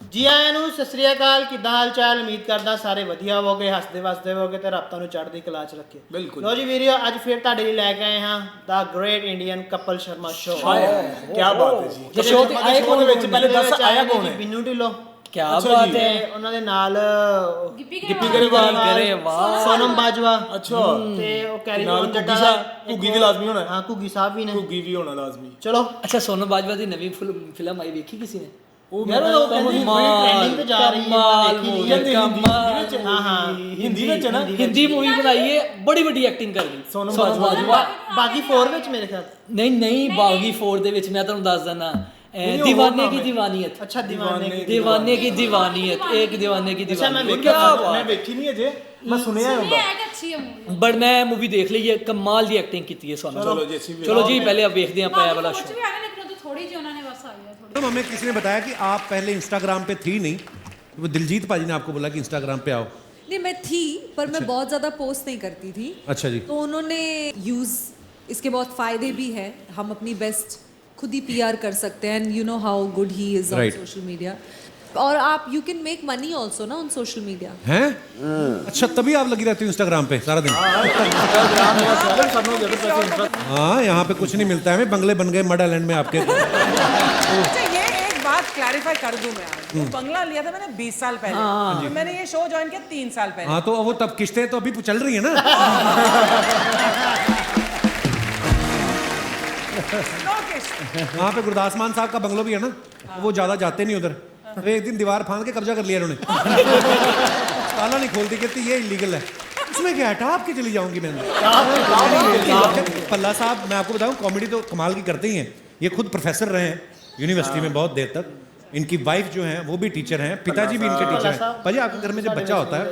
ਜੀ ਆਇਆਂ ਨੂੰ ਸਤਿ ਸ੍ਰੀ ਅਕਾਲ। ਕਿੱਦਾਂ ਹਾਲ ਚਾਲ? ਉਮੀਦ ਕਰਦਾ ਸਾਰੇ ਵਧੀਆ ਹੋਵੋਗੇ, ਹੱਸਦੇ ਵਸਦੇ ਹੋਵੋਗੇ ਤੇ ਰੱਬ ਤੁਹਾਨੂੰ ਚੜ੍ਹਦੀ ਕਲਾ ਚ ਰੱਖੇ। ਬਿਲਕੁਲ। ਲੋ ਜੀ ਵੀਡੀਓ ਅੱਜ ਫਿਰ ਤੁਹਾਡੇ ਲਈ ਲੈ ਕੇ ਆਏ ਹਾਂ ਦਾ great Indian couple Sharma show. ਕੀ ਬਾਤ ਹੈ ਜੀ। ਜਿਹੜੇ ਸ਼ੋਅ ਤੇ ਆਏ ਕੌਣ ਵਿੱਚ ਪਹਿਲੇ ਦੱਸ ਆਇਆ ਕੌਣ ਹੈ? ਬਿੰਨੂ ਢਿੱਲੋਂ। क्या बात है। ਉਹਨਾਂ ਦੇ ਨਾਲ ਗਿੱਪੀ ਗਰੇਵਾਲ ਸੋਨਮ ਬਾਜਵਾ। ਅੱਛਾ ਤੇ ਉਹ ਕੈਰੀ ਨਾਲ ਔਨ ਘੁੱਗੀ ਜੱਟਾ ਸਾਹਿਬ, ਘੁੱਗੀ ਵੀ ਲਾਜ਼ਮੀ ਹੋਣਾ। ਹਾਂ ਘੁੱਗੀ ਸਾਹਿਬ ਵੀ ਨੇ, ਘੁੱਗੀ ਵੀ ਹੋਣਾ ਲਾਜ਼ਮੀ। ਚਲੋ अच्छा सोनम बाजवा की नवी फिल्म आई देखी किसी ने? ਉਹ ਯਾਰ ਉਹ ਕਹਿੰਦੀ ਟ੍ਰੈਂਡਿੰਗ ਤੇ ਜਾ ਰਹੀ ਹੈ, ਮੈਂ ਦੇਖੀ ਨਹੀਂ। ਹਾਂ ਹਾਂ ਹਿੰਦੀ ਵਿੱਚ ਹੈ ਨਾ। हिंदी मूवी बनाई है, बड़ी बड़ी एक्टिंग कर दी सोनम बाजवा। ਬਾਗੀ 4 ਵਿੱਚ ਮੇਰੇ ਖਿਆਲ। नहीं नहीं बागी 4 ਦੇ ਵਿੱਚ ਮੈਂ ਤੁਹਾਨੂੰ ਦੱਸ ਦਿੰਦਾ दीवाने की दीवानियत। अच्छा दीवाने की दीवानियत, एक दीवाने की दीवानियत। मैं देखी नहीं अजे, मैं सुनिया है। बट मैं मूवी देख ली है, कमाल दी एक्टिंग की है सोनम। चलो जी पहले अब देखते हैं पाया वाला शो। तो हमें किसी ने बताया कि आप पहले इंस्टाग्राम पे थी नहीं, वो दिलजीत पाजी ने आपको बोला कि इंस्टाग्राम पे आओ। नहीं मैं थी पर मैं बहुत ज़्यादा पोस्ट नहीं करती थी। अच्छा जी। तो उन्होंने यूज़ इसके बहुत फ़ायदे भी है, हम अपनी बेस्ट खुद ही पीआर कर सकते हैं and you know how good he is on social media. और आप you can make money also ना ऑन सोशल मीडिया। हैं? अच्छा तभी आप लगी रहती हो इंस्टाग्राम पे सारा दिन? हाँ यहाँ पे कुछ नहीं मिलता है, हमें बंगले बन गए मड आइलैंड में आपके। अच्छा ये एक बात क्लैरिफाई कर दूं मैं आज। वो बंगला लिया था मैंने 20 साल पहले, तो मैंने ये शो ज्वाइन किया 3 साल पहले। हाँ तो वो तब किस्तें तो अभी चल रही है ना। वहाँ पे गुरदास मान साहब का बंगलो भी है ना, वो ज़्यादा जाते नहीं उधर। तो एक दिन दीवार फांद के कब्जा कर लिया उन्होंने। ताला नहीं खोलती, कहती ये इलीगल है। उसमें क्या हटा आपके चली जाऊंगी मैं। पल्ला साहब मैं आपको बताऊं कॉमेडी तो कमाल की करते ही हैं। ये खुद प्रोफेसर रहे हैं यूनिवर्सिटी में बहुत देर तक। इनकी वाइफ जो है वो भी टीचर हैं, पिताजी भी इनके टीचर हैं। भाजी आपके घर में जब बच्चा होता है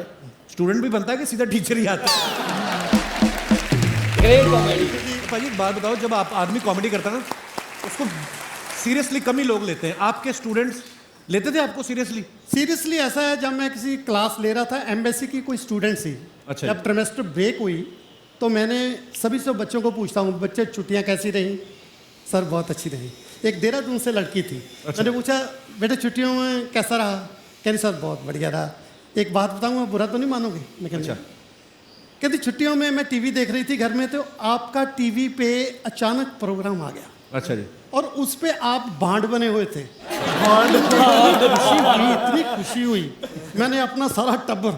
स्टूडेंट भी बनता है कि सीधा टीचर ही आता है? Great comedy. भाजी बात बताओ, जब आप आदमी कॉमेडी करता है ना उसको सीरियसली कम ही लोग लेते हैं। आपके स्टूडेंट्स लेते थे आपको सीरियसली? सीरियसली ऐसा है, जब मैं किसी क्लास ले रहा था एम्बेसी की, कोई स्टूडेंट थी। अच्छा। जब ट्रिमेस्टर ब्रेक हुई तो मैंने सभी से बच्चों को पूछता हूँ बच्चे छुट्टियाँ कैसी रही? सर बहुत अच्छी रही। एक देहरादून से लड़की थी। अच्छा। मैंने पूछा बेटे छुट्टियों में कैसा रहा? कह रही सर बहुत बढ़िया रहा। एक बात बताऊँ, मैं बुरा तो नहीं मानोगे? मैं अच्छा। कहती छुट्टियों में मैं टीवी देख रही थी घर में, तो आपका टीवी पे अचानक प्रोग्राम आ गया। अच्छा जी। और उस पे आप भांड बने हुए थे। खुशी हुई, इतनी खुशी हुई, मैंने अपना सारा टब्बर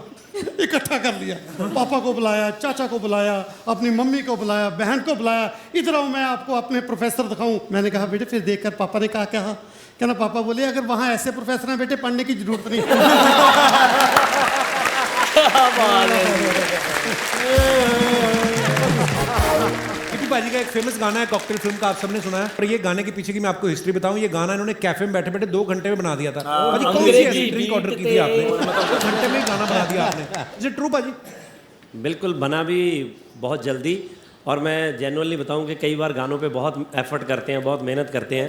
इकट्ठा कर लिया। पापा को बुलाया, चाचा को बुलाया, अपनी मम्मी को बुलाया, बहन को बुलाया। इधर आओ मैं आपको अपने प्रोफेसर दिखाऊं। मैंने कहा बेटे, फिर देखकर पापा ने कहा क्या? कहना पापा बोले अगर वहाँ ऐसे प्रोफेसर हैं बेटे पढ़ने की जरूरत नहीं। भाजी का एक फेमस गाना है कॉकटेल फिल्म का, आप सबने सुना है। पर ये गाने के पीछे की मैं आपको हिस्ट्री बताऊं, ये गाना इन्होंने कैफे में बैठे बैठे 2 घंटे में बना दिया था। भाजी कौन सी ऐसी ड्रिंक ऑर्डर की थी आपने, 2 घंटे में ही गाना बना दिया आपने? इज इट ट्रू भाजी? बिल्कुल, बना भी बहुत जल्दी। और मैं जेन्युइनली बताऊं कि कई बार गानों पे बहुत एफर्ट करते हैं, बहुत मेहनत करते हैं।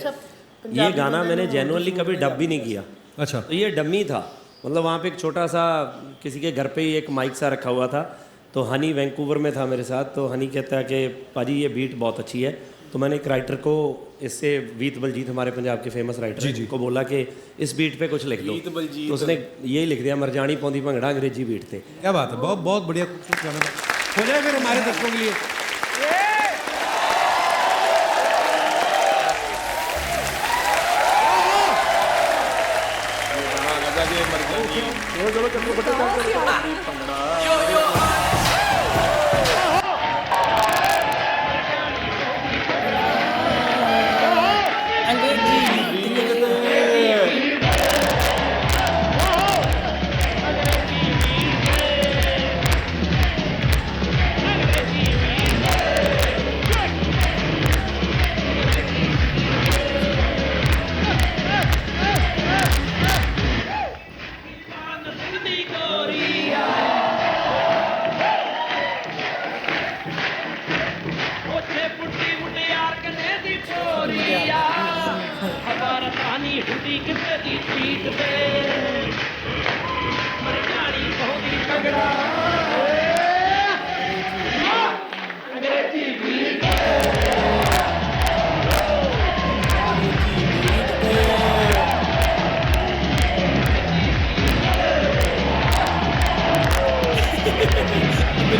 ये गाना मैंने जेन्युइनली कभी डब भी नहीं किया। अच्छा। तो ये डमी था, मतलब वहाँ पे एक छोटा सा किसी के घर पे ही एक माइक सा रखा हुआ था। तो हनी वैंकूवर में था मेरे साथ। तो हनी कहता है कि पाजी ये बीट बहुत अच्छी है। तो मैंने एक राइटर को, इससे वीत बलजीत हमारे पंजाब के फेमस राइटर को बोला कि इस बीट पे कुछ लिख दो। तो उसने यही लिख दिया, मरजानी पौंदी भंगड़ा अंग्रेजी बीट थे। क्या बात है, बहुत बहुत बढ़िया गाना हो जाए फिर हमारे दर्शकों के लिए।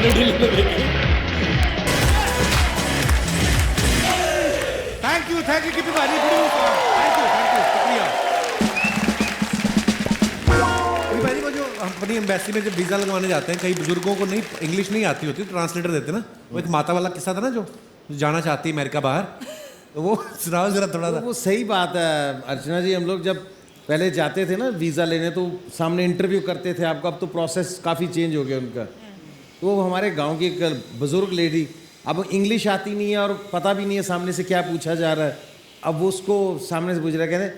थैंक यू गिप्पी भाजी, थैंक यू शुक्रिया। गिप्पी भाजी, वो जो हम अपनी एम्बेसी में जब वीज़ा लगवाने जाते हैं, कई बुजुर्गों को नहीं इंग्लिश नहीं आती होती, ट्रांसलेटर देते ना। वो एक माता वाला किस्सा था ना, जो जाना चाहती है अमेरिका बाहर, तो वो सुनाओ जरा थोड़ा सा। वो सही बात है अर्चना जी। हम लोग जब पहले जाते थे ना वीज़ा लेने, तो सामने इंटरव्यू करते थे आपको। अब तो प्रोसेस काफ़ी चेंज हो गया उनका। तो वो हमारे गांव की एक बुज़ुर्ग लेडी, अब इंग्लिश आती नहीं है और पता भी नहीं है सामने से क्या पूछा जा रहा है। अब वो उसको सामने से पूछ रहा है, कहते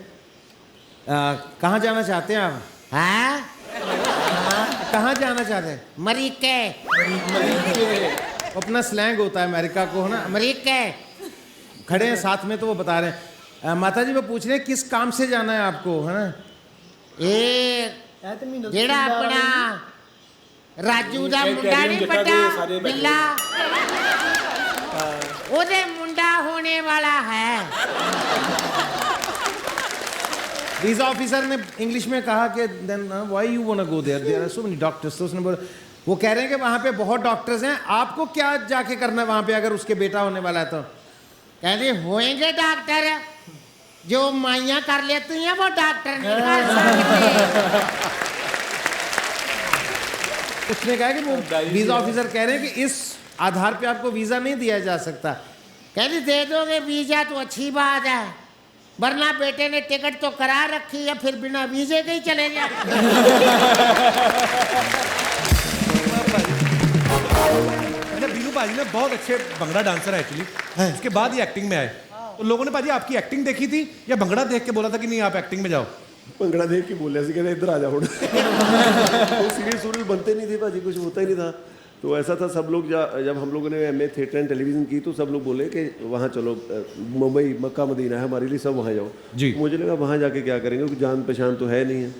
कहाँ जाना चाहते हैं आप? हाँ कहाँ जाना चाहते हैं? अमेरिका। अपना स्लैंग होता है अमेरिका को, है ना, अमेरिका। खड़े हैं साथ में तो वो बता रहे हैं, माता जी वो पूछ रहे हैं किस काम से जाना है आपको, है ना। जेड़ा अपना राजू दा मुंडा नहीं पटा बिल्ला, ओदे मुंडा होने वाला है। वीजा ऑफिसर ने इंग्लिश में कहा कि then why you want to go there, there are so many doctors. तो उसने बोला, वो कह रहे हैं कि वहाँ पे बहुत डॉक्टर्स हैं, आपको क्या जाके करना है वहाँ पे अगर उसके बेटा होने वाला है तो? कहते होएंगे डॉक्टर, जो माइयाँ कर लेती हैं वो डॉक्टर नहीं कर सकते। उसने कहा कि वो वीजा ऑफिसर कह रहे हैं कि इस आधार पे आपको वीजा नहीं दिया जा सकता। कहते दे दोगे वीजा तो अच्छी बात है, वरना बेटे ने टिकट तो करा रखी है, फिर बिना वीजे के ही चले जाए। बीनू भाजी ना बहुत अच्छे भंगड़ा डांसर है एक्चुअली, उसके बाद ही एक्टिंग में आए। तो लोगों ने भाजी आपकी एक्टिंग देखी थी या भंगड़ा देख के बोला था कि नहीं आप एक्टिंग में जाओ? भंगड़ा देख के बोले कहते इधर आ जाओ। तो सीरियल बनते नहीं थे भाजी, कुछ होता ही नहीं था। तो ऐसा था, सब लोग जब हम लोगों ने MA थिएटर एंड टेलीविज़न की, तो सब लोग बोले कि वहाँ चलो, मुंबई मक्का मदीना है हमारे लिए, सब वहाँ जाओ जी। मुझे लगा वहाँ जाके क्या करेंगे, क्योंकि जान पहचान तो है नहीं है।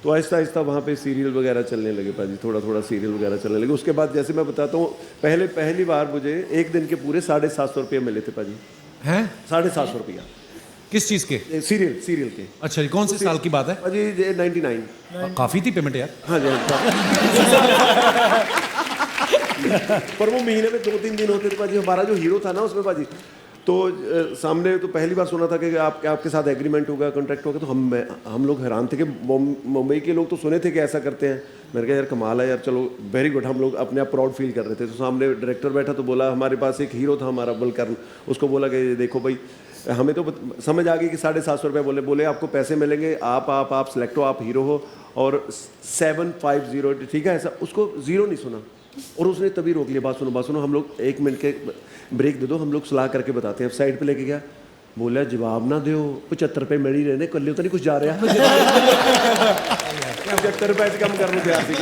तो आहिस्ता आहिस्ता वहाँ पे सीरियल वगैरह चलने लगे भाजी, थोड़ा थोड़ा सीरियल वगैरह चलने लगे। उसके बाद जैसे मैं बताता हूँ, पहली बार मुझे एक दिन के पूरे 750 रुपये मिले थे भाजी। हैं 750 रुपया? किस चीज़ के? सीरियल के। अच्छा जी, कौन से साल की बात है भाजी? 99। काफ़ी थी पेमेंट यार। हाँ जी। पर वो महीने में 2-3 दिन होते थे भाजी। हमारा जो हीरो था ना उसमें भाजी, तो सामने तो पहली बार सुना था कि आपके साथ एग्रीमेंट होगा, कॉन्ट्रैक्ट होगा। तो हम लोग हैरान थे कि मुंबई के लोग तो सुने थे कि ऐसा करते हैं। मैंने कहा यार कमाल है यार, चलो वेरी गुड। हम लोग अपने आप प्राउड फील कर रहे थे। तो सामने डायरेक्टर बैठा, तो बोला, हमारे पास एक हीरो था हमारा बलकर्ण, उसको बोला कि देखो भाई, हमें तो समझ आ गई कि 750 रुपये बोले आपको पैसे मिलेंगे, आप सिलेक्ट हो, आप हीरो हो, और 750, ठीक है ऐसा। उसको जीरो नहीं सुना और उसने तभी रोक लिया, बात सुनो, हम लोग 1 मिनट के ब्रेक दे दो, हम लोग सलाह करके बताते हैं। साइड पे लेके गया, बोला जवाब ना दो, 75 रुपये मेरे ही रहने, कल तो नहीं कुछ जा रहा है। 75 रुपये से कम करने तैयार थी,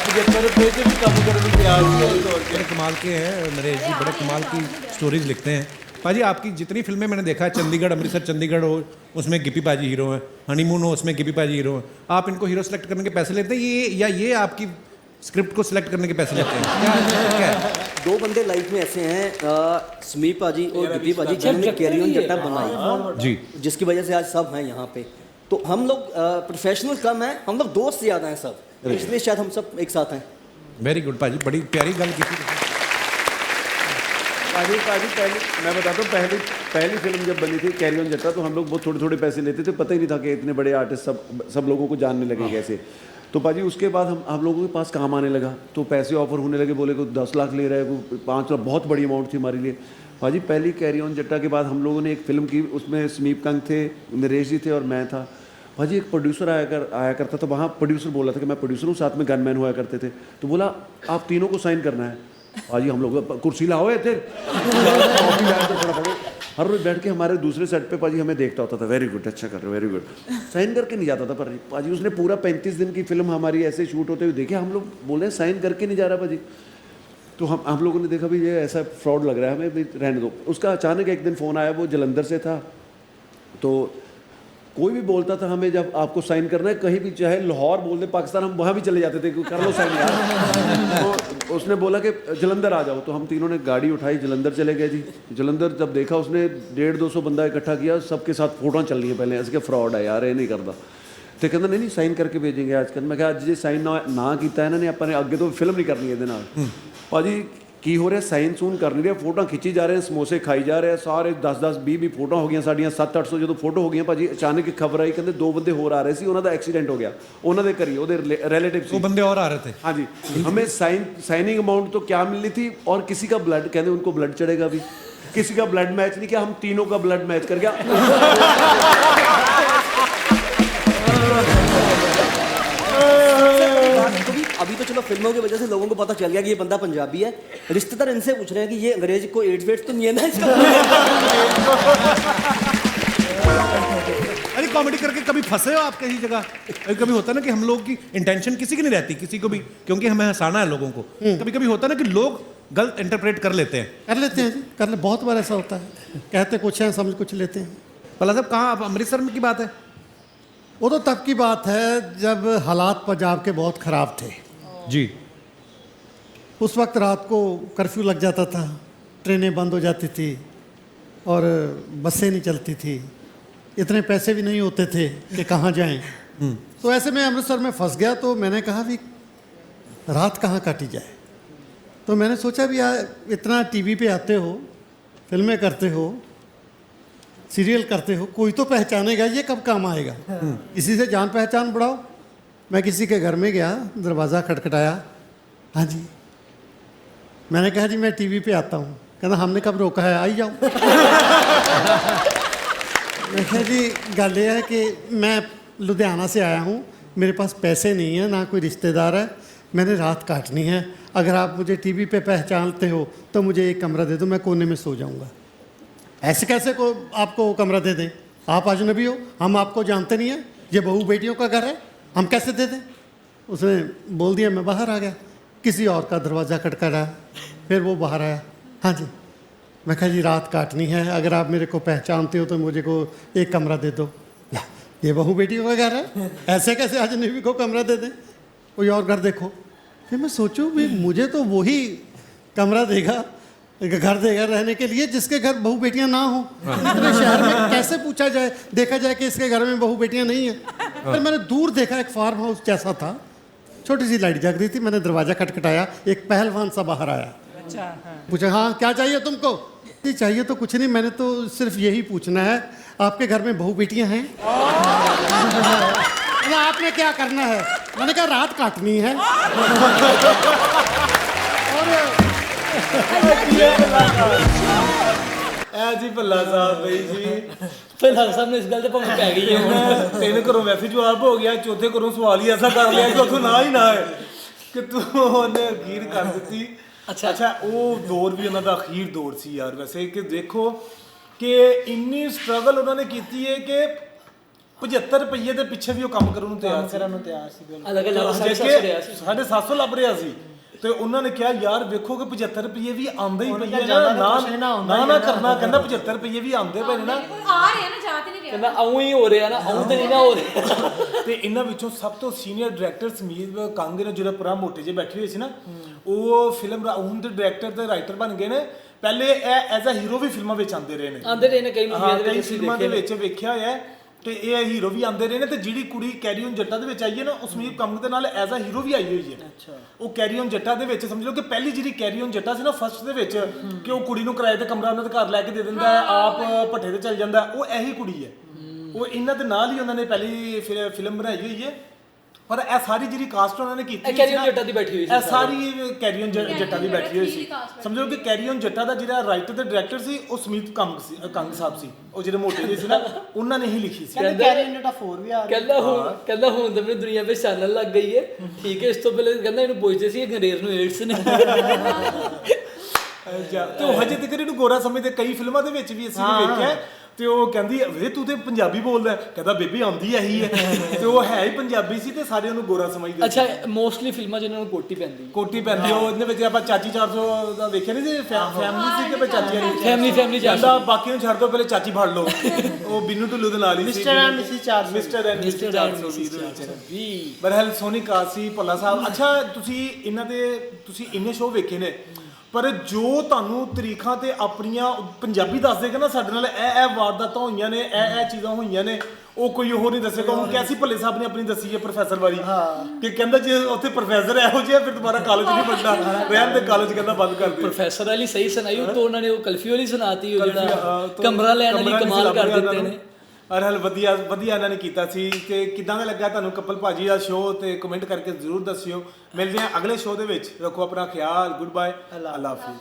75 रुपये से भी कम करने तैयार थी। बड़े कमाल के हैं नरेश जी, बड़े कमाल की स्टोरीज लिखते हैं पाजी। आपकी जितनी फिल्में मैंने देखा है, चंडीगढ़ अमृतसर चंडीगढ़ हो, उसमें गिप्पी पाजी हीरो हैं, हनीमून हो, उसमें गिप्पी पाजी हीरो हैं। आप इनको हीरो सेलेक्ट करने के पैसे लेते हैं ये आपकी स्क्रिप्ट को सिलेक्ट करने के पैसे लेते हैं? क्या है? 2 बंदे लाइफ में ऐसे हैं, समीप पाजी और गिप्पी पाजी, जिन्होंने कैरी ऑन जट्टा बनाई जी, जिसकी वजह से आज सब हैं यहाँ पे। तो हम लोग प्रोफेशनल कम हैं, हम लोग दोस्त ज़्यादा हैं सब, इसलिए शायद हम सब एक साथ हैं। वेरी गुड पाजी, बड़ी प्यारी गल की थी पाजी। मैं बताता हूँ, पहली फिल्म जब बनी थी कैरी ऑन जट्टा, तो हम लोग बहुत थोड़े बड़े पैसे लेते थे, पता ही नहीं था कि इतने बड़े आर्टिस्ट सब लोगों को जानने लगे कैसे। तो पाजी उसके बाद हम लोगों के पास काम आने लगा, तो पैसे ऑफर होने लगे, बोले को 10 लाख ले रहा है, को 5 लाख, बहुत बड़ी अमाउंट थी हमारे लिए पाजी। पहली कैरी ऑन जट्टा के बाद हम लोगों ने एक फिल्म की, उसमें समीप कंग थे, नरेश जी थे और मैं था भाजी। एक प्रोड्यूसर आया करता था वहाँ, प्रोड्यूसर बोला था कि मैं प्रोड्यूसर हूँ, साथ में गनमैन हुआ करते थे। तो बोला आप तीनों को साइन करना है भाजी। हम लोग कुर्सी लाओ है थे, थोड़ा पढ़ो। हर रोज बैठ के हमारे दूसरे सेट पे पाजी हमें देखता होता था, वेरी गुड, अच्छा कर रहे हो, वेरी गुड। साइन करके नहीं जाता था पर पाजी। उसने पूरा 35 दिन की फिल्म हमारी ऐसे शूट होते हुए देखे, हम लोग बोले साइन करके नहीं जा रहा पाजी। तो हम लोगों ने देखा भी ये ऐसा फ्रॉड लग रहा है, हमें भी रहने दो। उसका अचानक एक दिन फ़ोन आया, वो जलंधर से था। तो कोई भी बोलता था हमें जब आपको साइन करना है, कहीं भी चाहे लाहौर बोल दे, पाकिस्तान, हम वहाँ भी चले जाते थे, कर लो साइन यार। तो उसने बोला कि जलंधर आ जाओ। तो हम तीनों ने गाड़ी उठाई, जलंधर चले गए जी। जलंधर जब देखा, उसने 150-200 बंदा इकट्ठा किया, सबके साथ फोटो चल रही है पहले, ऐसे फ्रॉड है यार, ये नहीं करता। ਤੇ ਕਹਿੰਦਾ ਨਹੀਂ ਸਾਈਨ ਕਰਕੇ ਭੇਜेंगे ਅੱਜ ਕੱਲ੍ਹ। ਮੈਂ ਕਿਹਾ ਅੱਜ ਜੇ ਸਾਈਨ ਨਾ ਕੀਤਾ ਇਹਨਾਂ ਨੇ, ਆਪਾਂ ਨੇ ਅੱਗੇ ਤੋਂ ਫਿਲਮ ਨਹੀਂ ਕਰਨੀ ਇਹਦੇ ਨਾਲ। ਭਾਜੀ ਕੀ ਹੋ ਰਿਹਾ, ਸਾਈਨ ਸੂਨ ਕਰ ਨਹੀਂ ਰਿਹਾ, ਫੋਟੋਆਂ ਖਿੱਚੀ ਜਾ ਰਹੇ, ਸਮੋਸੇ ਖਾਈ ਜਾ ਰਹੇ, ਸਾਰੇ 10-10 20-20 ਫੋਟੋਆਂ ਹੋ ਗਈਆਂ ਸਾਡੀਆਂ 700-800 ਜਦੋਂ ਫੋਟੋ ਹੋ ਗਈਆਂ ਭਾਜੀ, ਅਚਾਨਕ ਇੱਕ ਖਬਰ ਆਈ, ਕਹਿੰਦੇ 2 ਬੰਦੇ ਹੋਰ ਆ ਰਹੇ ਸੀ, ਉਹਨਾਂ ਦਾ ਐਕਸੀਡੈਂਟ ਹੋ ਗਿਆ, ਉਹਨਾਂ ਦੇ ਘਰੀ ਉਹਦੇ रिलेटिव वो बंदे और आ रहे थे। हाँ जी, हमें साइनिंग अमाउंट तो क्या मिलनी थी, और किसी का ब्लड, कहते उनको ब्लड चढ़ेगा भी, किसी का ब्लड मैच नहीं किया, हम तीनों का ब्लड मैच कर गया। अभी तो चलो फिल्मों की वजह से लोगों को पता चल गया कि ये बंदा पंजाबी है। रिश्तेदार इनसे पूछ रहे हैं कि ये अंग्रेज को एड्स वेड्स तो नहीं है ना इसका? अरे कॉमेडी करके कभी फंसे हो आप कहीं जगह? कभी होता है ना कि हम लोग की इंटेंशन किसी की नहीं रहती, किसी को भी, क्योंकि हमें हंसाना है लोगों को। कभी कभी होता है ना कि लोग गलत इंटरप्रेट कर लेते हैं। कर लेते हैं जी, बहुत बार ऐसा होता है, कहते कुछ हैं समझ कुछ लेते हैं। भला साहब कहाँ, आप अमृतसर में की बात है? वो तो तब की बात है जब हालात पंजाब के बहुत ख़राब थे जी। उस वक्त रात को कर्फ्यू लग जाता था, ट्रेनें बंद हो जाती थी और बसें नहीं चलती थी, इतने पैसे भी नहीं होते थे कि कहाँ जाएं। तो ऐसे में अमृतसर में फंस गया। तो मैंने कहा भी रात कहाँ काटी जाए। तो मैंने सोचा भी यार इतना टीवी पे आते हो, फिल्में करते हो, सीरियल करते हो, कोई तो पहचानेगा, ये कब काम आएगा। इसी से जान पहचान बढ़ाओ। मैं किसी के घर में गया, दरवाज़ा खटखटाया, हाँ जी। मैंने कहा जी मैं टीवी पे आता हूँ। कहना हमने कब रोका है, आई जाओ। मैं कहा जी गल ये है कि मैं लुधियाना से आया हूँ, मेरे पास पैसे नहीं है, ना कोई रिश्तेदार है, मैंने रात काटनी है, अगर आप मुझे टीवी पे पहचानते हो तो मुझे एक कमरा दे दो, मैं कोने में सो जाऊँगा। ऐसे कैसे को आपको कमरा दे दें, आप अजनबी हो, हम आपको जानते नहीं हैं, ये बहू बेटियों का घर है, हम कैसे दे दें। उसने बोल दिया, मैं बाहर आ गया। किसी और का दरवाज़ा खटखटाया, फिर वो बाहर आया, हाँ जी। मैं कहा जी रात काटनी है, अगर आप मेरे को पहचानते हो तो मुझे को एक कमरा दे दो। ये बहू बेटियों का घर है, ऐसे कैसे अजनबी को कमरा दे दें, कोई और घर देखो। फिर मैं सोचूं भी मुझे तो वही कमरा देगा, घर देगा रहने के लिए जिसके घर बहू बेटियां ना हो। इतने शहर में कैसे पूछा जाए, देखा जाए कि इसके घर में बहू बेटियां नहीं है। फिर मैंने दूर देखा, एक फार्म हाउस जैसा था, छोटी सी लाइट जग रही थी, मैंने दरवाज़ा खटखटाया, एक पहलवान सा बाहर आया। अच्छा, पूछा हाँ क्या चाहिए तुमको? नहीं चाहिए तो कुछ नहीं, मैंने तो सिर्फ यही पूछना है आपके घर में बहू बेटियां हैं? आपने क्या करना है? मैंने कहा रात काटनी है। ਐ ਜੀ ਭੱਲਾ ਸਾਹਿਬ ਬਈ ਜੀ, ਭੱਲਾ ਸਾਹਿਬ ਨੇ ਇਸ ਗੱਲ ਤੇ ਭਾਵੇਂ ਪੈ ਗਈ ਹੈ ਹੁਣ। 3 ਘਰੋਂ ਵੈਸੇ ਜਵਾਬ ਹੋ ਗਿਆ, ਚੌਥੇ ਘਰੋਂ ਸਵਾਲ ਹੀ ਐਸਾ ਕਰ ਲਿਆ ਕਿ ਉੱਥੋਂ ਨਾ ਹੀ ਨਾ ਹੈ ਕਿ ਤੂੰ ਉਹਨੇ ਅਖੀਰ ਕਰ ਦਿੱਤੀ। ਅੱਛਾ ਉਹ ਦੌਰ ਵੀ ਉਹਨਾਂ ਦਾ ਅਖੀਰ ਦੌਰ ਸੀ ਯਾਰ ਵੈਸੇ, ਕਿ ਦੇਖੋ ਕਿ ਇੰਨੀ ਸਟਰਗਲ ਉਹਨਾਂ ਨੇ ਕੀਤੀ ਹੈ ਕਿ 75 ਰੁਪਏ ਦੇ ਪਿੱਛੇ ਵੀ ਉਹ ਕੰਮ ਕਰਨ ਨੂੰ ਤਿਆਰ ਸੀ। ਅਲੱਗ-ਅਲੱਗ 750 ਲੱਭ ਰਿਹਾ ਸੀ। ਤੇ ਉਹਨਾਂ ਨੇ ਕਿਹਾ ਯਾਰ ਵੇਖੋ ਕਿ 75 ਰੁਪਏ ਵੀ ਆਉਂਦੇ ਹੀ ਪਈਏ ਨਾ ਕਰਨਾ, ਕਹਿੰਦਾ 75 ਰੁਪਏ ਵੀ ਆਉਂਦੇ ਪਏ ਨੇ ਨਾ, ਆ ਰਿਹਾ ਨਾ, ਜਾ ਤੇ ਨਹੀਂ ਰਿਹਾ, ਕਹਿੰਦਾ ਆਉਂ ਹੀ ਹੋ ਰਿਹਾ ਨਾ, ਆਉਂ ਤੇ ਨਹੀਂ ਨਾ ਹੋ ਰਿਹਾ। ਤੇ ਇਹਨਾਂ ਵਿੱਚੋਂ ਸਭ ਤੋਂ ਸੀਨੀਅਰ ਡਾਇਰੈਕਟਰ ਸਮੀਰ ਕੰਗ ਨੇ, ਜਿਹੜਾ ਪੁਰਾ ਮੋਟੇ ਜਿਹੇ ਬੈਠੇ ਹੋਏ ਸੀ ਨਾ, ਉਹ ਫਿਲਮ ਹੁਣ ਦੇ ਡਾਇਰੈਕਟਰ ਤੇ ਰਾਈਟਰ ਬਣ ਗਏ ਨੇ। ਪਹਿਲੇ ਇਹ ਐਜ਼ ਅ ਹੀਰੋ ਵੀ ਫਿਲਮਾਂ ਵਿੱਚ ਆਉਂਦੇ ਰਹੇ ਨੇ ਕਈ ਫਿਲਮਾਂ ਦੇ ਵਿੱਚ ਵੇਖਿਆ ਹੋਇਆ। ਤੇ ਇਹ ਹੀਰੋ ਵੀ ਆਉਂਦੇ ਰਹੇ ਨੇ। ਤੇ ਜਿਹੜੀ ਕੁੜੀ ਕੈਰੀ ਔਨ ਜੱਟਾ ਦੇ ਵਿੱਚ ਆਈ ਹੈ ਨਾ, ਉਹ ਸਮੀਰ ਕੰਗ ਦੇ ਨਾਲ ਐਜ਼ ਅ ਹੀਰੋ ਵੀ ਆਈ ਹੋਈ ਹੈ। ਉਹ ਕੈਰੀ ਔਨ ਜੱਟਾ ਦੇ ਵਿੱਚ ਸਮਝ ਲਓ ਕਿ ਪਹਿਲੀ ਜਿਹੜੀ ਕੈਰੀ ਔਨ ਜੱਟਾ ਸੀ ਨਾ ਫਸਟ ਦੇ ਵਿੱਚ, ਕਿ ਉਹ ਕੁੜੀ ਨੂੰ ਕਿਰਾਏ ਤੇ ਕਮਰਾ ਉਹਨਾਂ ਦੇ ਘਰ ਲੈ ਕੇ ਦੇ ਦਿੰਦਾ ਹੈ, ਆਪ ਭੱਠੇ ਤੇ ਚੱਲ ਜਾਂਦਾ, ਉਹ ਇਹੀ ਕੁੜੀ ਹੈ। ਉਹ ਇਹਨਾਂ ਦੇ ਨਾਲ ਹੀ ਉਹਨਾਂ ਨੇ ਪਹਿਲੀ ਫਿਲਮ ਬਣਾਈ ਹੋਈ ਹੈ। ਪਰ ਇਹ ਸਾਰੀ ਜਿਹੜੀ ਕਾਸਟ ਉਹਨਾਂ ਨੇ ਕੀਤੀ ਕੈਰੀ ਔਨ ਜੱਟਾ ਦੀ ਬੈਠੀ ਹੋਈ ਸੀ, ਇਹ ਸਾਰੀ ਕੈਰੀ ਔਨ ਜੱਟਾ ਦੀ ਬੈਠੀ ਹੋਈ ਸੀ। ਸਮਝੋ ਕਿ ਕੈਰੀ ਔਨ ਜੱਟਾ ਦਾ ਜਿਹੜਾ ਰਾਈਟਰ ਤੇ ਡਾਇਰੈਕਟਰ ਸੀ ਉਹ ਸਮੀਰ ਕੰਗ ਸਾਹਿਬ ਸੀ, ਉਹ ਜਿਹੜੇ ਮੋਟੇ ਜਿਹੇ ਸੀ ਨਾ, ਉਹਨਾਂ ਨੇ ਹੀ ਲਿਖੀ ਸੀ। ਕੈਰੀ ਔਨ ਜੱਟਾ 4 ਵੀ ਆ ਰਿਹਾ। ਕਹਿੰਦਾ ਹੁਣ ਤਾਂ ਮੈਨੂੰ ਦੁਨੀਆ ਵਿੱਚ ਚਾਨਣ ਲੱਗ ਗਈ ਹੈ, ਠੀਕ ਹੈ। ਇਸ ਤੋਂ ਪਹਿਲੇ ਕਹਿੰਦਾ ਇਹਨੂੰ ਪੁੱਛਦੇ ਸੀ ਅੰਗਰੇਜ਼ ਨੂੰ ਏਡਸ ਨੇ। ਤੇ ਉਹ ਹਜੇ ਤੱਕ ਇਹਨੂੰ ਗੋਰਾ ਸਮਝਦੇ, ਕਈ ਫਿਲਮਾਂ ਦੇ ਵਿੱਚ ਵੀ ਅਸੀਂ ਵੇਖਿਆ। ਤੇ ਉਹ ਕਹਿੰਦੀ ਵੇ ਤੂੰ ਤੇ ਪੰਜਾਬੀ ਬੋਲਦਾ, ਕਹਿੰਦਾ ਬੇਬੀ ਆਉਂਦੀ ਇਹੀ ਹੈ। ਤੇ ਉਹ ਹੈ ਹੀ ਪੰਜਾਬੀ ਸੀ ਤੇ ਸਾਰੇ ਉਹਨੂੰ ਗੋਰਾ ਸਮਝਦੇ। ਅੱਛਾ ਮੋਸਟਲੀ ਫਿਲਮਾਂ ਜਿਹਨਾਂ ਨੂੰ ਕੋਟੀ ਪੈਂਦੀ ਉਹ ਇਹਦੇ ਵਿੱਚ ਆਪਾਂ ਚਾਚੀ 400 ਦਾ ਵੇਖਿਆ ਨਹੀਂ ਸੀ, ਫੈਮਿਲੀ ਸੀ ਕਿ ਚਾਚੀ ਵਾਲੀ ਫੈਮਿਲੀ ਜਾਂਦਾ, ਬਾਕੀ ਨੂੰ ਛੱਡ ਦੋ, ਪਹਿਲੇ ਚਾਚੀ ਫੜ ਲਓ। ਉਹ ਬਿੰਨੂ ਢਿੱਲੋਂ ਦੇ ਨਾਲ ਹੀ ਸੀ, ਮਿਸਟਰ ਐਂਡ ਮਿਸਿਸ 400 ਬਰਹਲ ਸੋਨੀ ਕਾਸੀ ਭੱਲਾ ਸਾਹਿਬ। ਅੱਛਾ ਤੁਸੀਂ ਇਹਨਾਂ ਦੇ ਤੁਸੀਂ ਇੰਨੇ ਸ਼ੋਅ ਵੇਖੇ ਨੇ, ਪਰ ਜੋ ਤੁਹਾਨੂੰ ਤਰੀਖਾਂ ਤੇ ਆਪਣੀਆਂ ਪੰਜਾਬੀ ਦੱਸ ਦੇਗਾ ਨਾ ਸਾਡੇ ਨਾਲ ਇਹ ਵਾਰਦਾਤਾਂ ਹੋਈਆਂ ਨੇ, ਇਹ ਚੀਜ਼ਾਂ ਹੋਈਆਂ ਨੇ, ਉਹ ਕੋਈ ਹੋਰ ਨਹੀਂ ਦੱਸੇਗਾ। ਹੁਣ ਕੈਸੀ ਭੱਲੇ ਸਾਹਿਬ ਨੇ ਆਪਣੀ ਦੱਸੀ ਹੈ ਪ੍ਰੋਫੈਸਰ ਵਾਲੀ ਕਿ ਕਹਿੰਦਾ ਜੇ ਉੱਥੇ ਪ੍ਰੋਫੈਸਰ ਇਹੋ ਜਿਹਾ ਫਿਰ ਦੁਬਾਰਾ ਕਾਲਜ ਨਹੀਂ ਪੜ੍ਹਨਾ, ਰਹਿਣ ਦੇ ਕਾਲਜ ਕਹਿੰਦਾ ਬੰਦ ਕਰ ਦੇ। ਪ੍ਰੋਫੈਸਰ ਵਾਲੀ ਸਹੀ ਸੁਣਾਈ, ਉਹ ਤੋਂ ਉਹਨਾਂ ਨੇ ਉਹ ਕਲਫੀ ਵਾਲੀ ਸੁਣਾਤੀ, ਉਹ ਜਿਹੜਾ ਕਮਰਾ ਲੈਣ ਵਾਲੀ ਕਮਾਲ ਕਰ ਦਿੱਤੇ ਨੇ। ਅਰ ਹਲ ਵਧੀਆ ਇਹਨਾਂ ਨੇ ਕੀਤਾ ਸੀ। ਤੇ ਕਿੱਦਾਂ ਦਾ ਲੱਗਾ ਤੁਹਾਨੂੰ ਕਪਲ ਭਾਜੀ ਦਾ ਸ਼ੋਅ, ਤੇ ਕਮੈਂਟ ਕਰਕੇ ਜ਼ਰੂਰ ਦੱਸਿਓ। ਮਿਲਦੇ ਹਾਂ ਅਗਲੇ ਸ਼ੋਅ ਦੇ ਵਿੱਚ, ਰੱਖੋ ਆਪਣਾ ਖਿਆਲ, ਗੁੱਡ ਬਾਏ, ਅੱਲਾ ਹਾਫਿਜ਼।